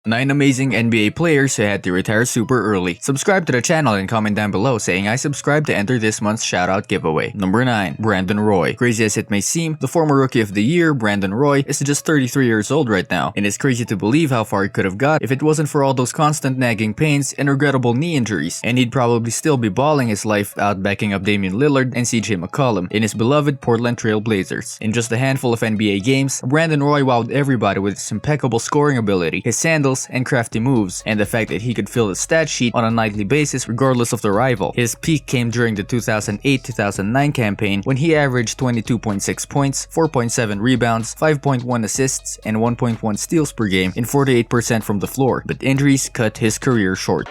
9 amazing NBA players who had to retire super early. Subscribe to the channel and comment down below saying I subscribe to enter this month's shoutout giveaway. Number 9. Brandon Roy. Crazy as it may seem, the former Rookie of the Year, Brandon Roy, is just 33 years old right now, and it's crazy to believe how far he could have got if it wasn't for all those constant nagging pains and regrettable knee injuries, and he'd probably still be balling his life out backing up Damian Lillard and CJ McCollum in his beloved Portland Trail Blazers. In just a handful of NBA games, Brandon Roy wowed everybody with his impeccable scoring ability, his sandals, and crafty moves, and the fact that he could fill the stat sheet on a nightly basis regardless of the rival. His peak came during the 2008-2009 campaign when he averaged 22.6 points, 4.7 rebounds, 5.1 assists, and 1.1 steals per game in 48% from the floor, but injuries cut his career short.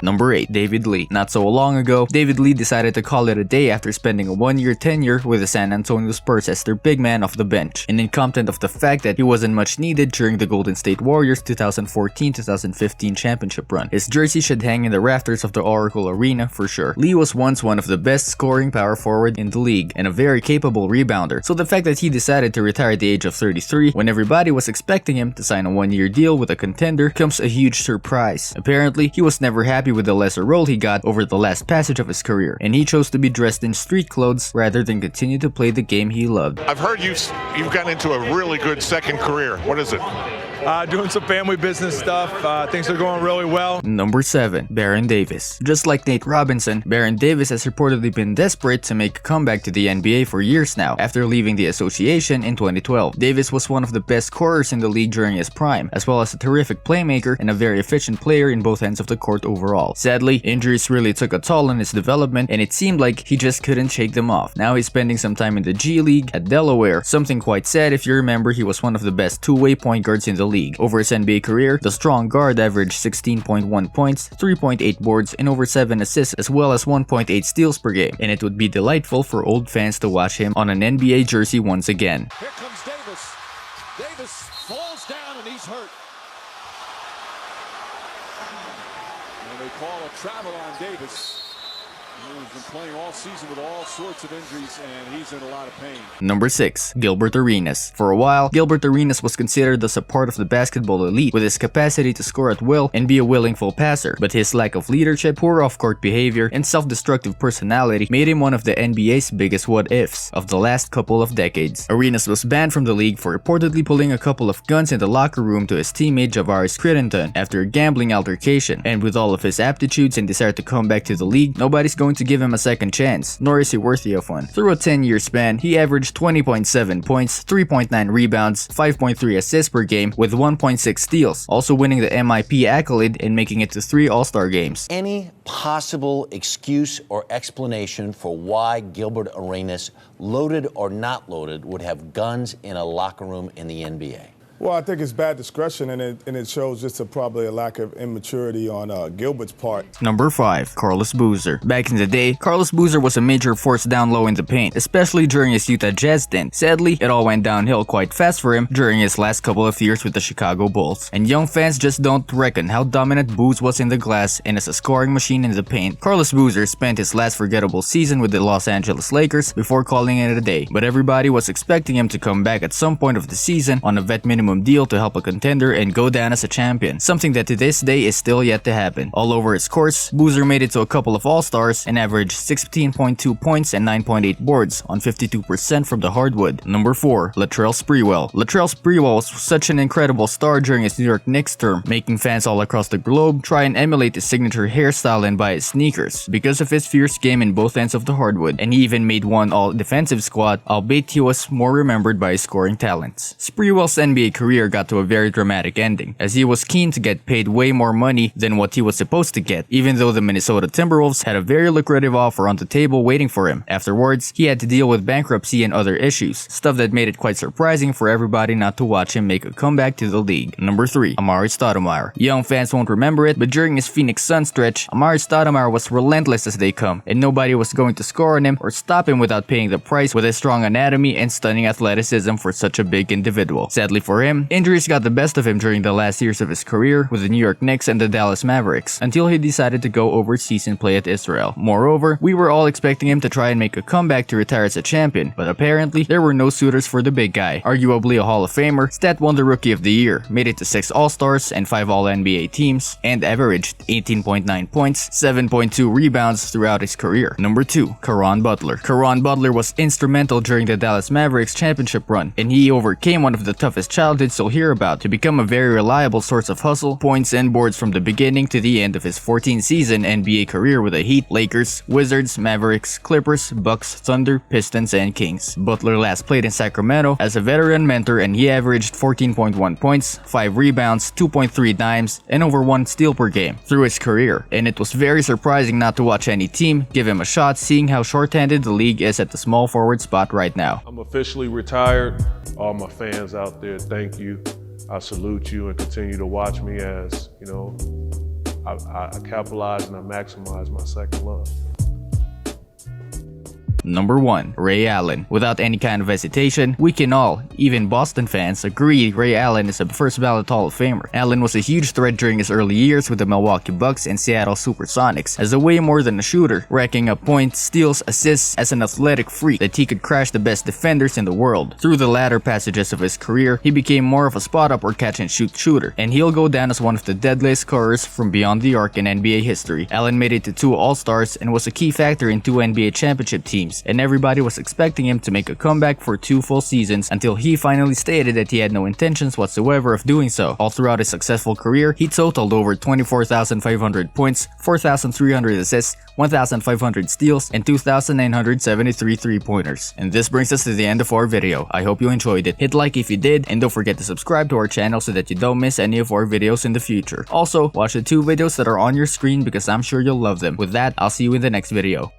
Number 8. David Lee. Not so long ago, David Lee decided to call it a day after spending a one-year tenure with the San Antonio Spurs as their big man off the bench, and incompetent of the fact that he wasn't much needed during the Golden State Warriors 2014-2015 championship run. His jersey should hang in the rafters of the Oracle Arena for sure. Lee was once one of the best scoring power forward in the league and a very capable rebounder, so the fact that he decided to retire at the age of 33 when everybody was expecting him to sign a one-year deal with a contender comes a huge surprise. Apparently, he was never happy with the lesser role he got over the last passage of his career, and he chose to be dressed in street clothes rather than continue to play the game he loved. I've heard you've gotten into a really good second career. What is it? Doing some family business stuff. Things are going really well. Number 7. Baron Davis. Just like Nate Robinson, Baron Davis has reportedly been desperate to make a comeback to the NBA for years now after leaving the association in 2012. Davis was one of the best scorers in the league during his prime, as well as a terrific playmaker and a very efficient player in both ends of the court overall. Sadly, injuries really took a toll on his development, and it seemed like he just couldn't shake them off. Now he's spending some time in the G League at Delaware, something quite sad if you remember he was one of the best two-way point guards in the league. Over his NBA career, the strong guard averaged 16.1 points, 3.8 boards, and over 7 assists, as well as 1.8 steals per game, and it would be delightful for old fans to watch him on an NBA jersey once again. Here comes Davis. Davis falls down and he's hurt. And they call a travel on Davis. He's been playing all season with all sorts of injuries, and he's in a lot of pain. Number 6. Gilbert Arenas. For a while, Gilbert Arenas was considered as a part of the basketball elite with his capacity to score at will and be a willing full passer, but his lack of leadership, poor off-court behavior, and self-destructive personality made him one of the NBA's biggest what-ifs of the last couple of decades. Arenas was banned from the league for reportedly pulling a couple of guns in the locker room to his teammate Javaris Crittenton after a gambling altercation, and with all of his aptitudes and desire to come back to the league, nobody's going to give him a second chance, nor is he worthy of one. Through a 10-year span, he averaged 20.7 points, 3.9 rebounds, 5.3 assists per game with 1.6 steals, also winning the MIP accolade and making it to 3 All-Star games. Any possible excuse or explanation for why Gilbert Arenas, loaded or not loaded, would have guns in a locker room in the NBA? Well, I think it's bad discretion, and it shows just probably a lack of immaturity on Gilbert's part. Number 5. Carlos Boozer. Back in the day, Carlos Boozer was a major force down low in the paint, especially during his Utah Jazz stint. Sadly, it all went downhill quite fast for him during his last couple of years with the Chicago Bulls. And young fans just don't reckon how dominant Booz was in the glass and as a scoring machine in the paint. Carlos Boozer spent his last forgettable season with the Los Angeles Lakers before calling it a day, but everybody was expecting him to come back at some point of the season on a vet minimum deal to help a contender and go down as a champion, something that to this day is still yet to happen. All over his course, Boozer made it to a couple of All-Stars and averaged 16.2 points and 9.8 boards on 52% from the hardwood. Number 4. Latrell Sprewell. Latrell Sprewell was such an incredible star during his New York Knicks term, making fans all across the globe try and emulate his signature hairstyle and buy his sneakers. Because of his fierce game in both ends of the hardwood, and he even made one all-defensive squad, albeit he was more remembered by his scoring talents. Sprewell's NBA career got to a very dramatic ending, as he was keen to get paid way more money than what he was supposed to get, even though the Minnesota Timberwolves had a very lucrative offer on the table waiting for him. Afterwards, he had to deal with bankruptcy and other issues, stuff that made it quite surprising for everybody not to watch him make a comeback to the league. Number 3. Amari Stoudemire. Young fans won't remember it, but during his Phoenix Suns stretch, Amari Stoudemire was relentless as they come, and nobody was going to score on him or stop him without paying the price with his strong anatomy and stunning athleticism for such a big individual. Sadly for him, him, injuries got the best of him during the last years of his career with the New York Knicks and the Dallas Mavericks, until he decided to go overseas and play at Israel. Moreover, we were all expecting him to try and make a comeback to retire as a champion, but apparently there were no suitors for the big guy. Arguably a Hall of Famer, Stat won the Rookie of the Year, made it to 6 All-Stars and 5 All-NBA teams, and averaged 18.9 points, 7.2 rebounds throughout his career. Number 2, Caron Butler. Caron Butler was instrumental during the Dallas Mavericks championship run, and he overcame one of the toughest childhoods you'll hear about to become a very reliable source of hustle, points, and boards from the beginning to the end of his 14-season NBA career with the Heat, Lakers, Wizards, Mavericks, Clippers, Bucks, Thunder, Pistons, and Kings. Butler last played in Sacramento as a veteran mentor, and he averaged 14.1 points, 5 rebounds, 2.3 dimes, and over 1 steal per game through his career, and it was very surprising not to watch any team give him a shot, seeing how short-handed the league is at the small forward spot right now. I'm officially retired. All my fans out there, thank you. I salute you and continue to watch me as, you know, I capitalize and I maximize my second love. Number 1, Ray Allen. Without any kind of hesitation, we can all, even Boston fans, agree Ray Allen is a first ballot Hall of Famer. Allen was a huge threat during his early years with the Milwaukee Bucks and Seattle Supersonics, as a way more than a shooter, racking up points, steals, assists as an athletic freak that he could crash the best defenders in the world. Through the latter passages of his career, he became more of a spot-up or catch-and-shoot shooter, and he'll go down as one of the deadliest scorers from beyond the arc in NBA history. Allen made it to 2 All-Stars and was a key factor in 2 NBA championship teams, and everybody was expecting him to make a comeback for 2 full seasons until he finally stated that he had no intentions whatsoever of doing so. All throughout his successful career, he totaled over 24,500 points, 4,300 assists, 1,500 steals, and 2,973 3-pointers. And this brings us to the end of our video. I hope you enjoyed it. Hit like if you did, and don't forget to subscribe to our channel so that you don't miss any of our videos in the future. Also, watch the 2 videos that are on your screen because I'm sure you'll love them. With that, I'll see you in the next video.